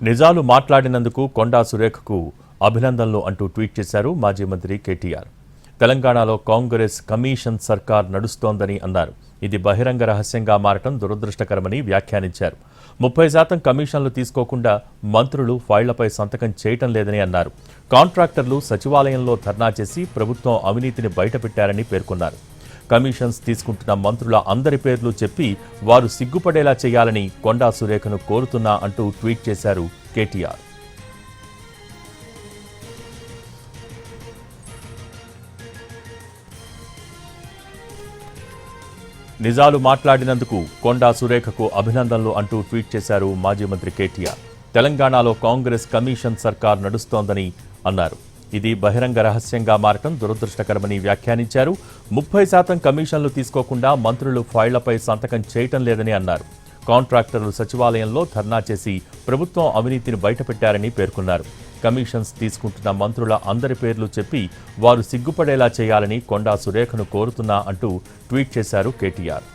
నిజాలు మాట్లాడినందుకు కొండా సురేఖకు అభినందనలు అంటూ ట్వీట్ చేశారు మాజీ మంత్రి కేటీఆర్. తెలంగాణలో కాంగ్రెస్ కమిషన్ సర్కార్ నడుస్తోందని అన్నారు. ఇది బహిరంగ రహస్యంగా మారటం దురదృష్టకరమని వ్యాఖ్యానించారు. 30% కమిషన్లు తీసుకోకుండా మంత్రులు ఫైళ్లపై సంతకం చేయటం లేదని అన్నారు. కాంట్రాక్టర్లు సచివాలయంలో ధర్నా చేసి ప్రభుత్వం అవినీతిని బయటపెట్టారని పేర్కొన్నారు. కమిషన్స్ తీసుకుంటున్న మంత్రుల అందరి పేర్లు చెప్పి వారు సిగ్గుపడేలా చేయాలని కొండా సురేఖను కోరుతున్నా అంటూ ట్వీట్ చేశారు కేటీఆర్. నిజాలు మాట్లాడినందుకు కొండా సురేఖకు అభినందనలు అంటూ ట్వీట్ చేశారు మాజీ మంత్రి కేటీఆర్. తెలంగాణలో కాంగ్రెస్ కమిషన్ సర్కార్ నడుస్తోందని అన్నారు. ఇది బహిరంగ రహస్యంగా మారటం దురదృష్టకరమని వ్యాఖ్యానించారు. 30% కమిషన్లు తీసుకోకుండా మంత్రులు ఫైళ్లపై సంతకం చేయటం లేదని అన్నారు. కాంట్రాక్టర్లు సచివాలయంలో ధర్నా చేసి ప్రభుత్వం అవినీతిని బయటపెట్టారని పేర్కొన్నారు. కమిషన్స్ తీసుకుంటున్న మంత్రుల అందరి పేర్లు చెప్పి వారు సిగ్గుపడేలా చేయాలని కొండా సురేఖను కోరుతున్నా అంటూ ట్వీట్ చేశారు కేటీఆర్.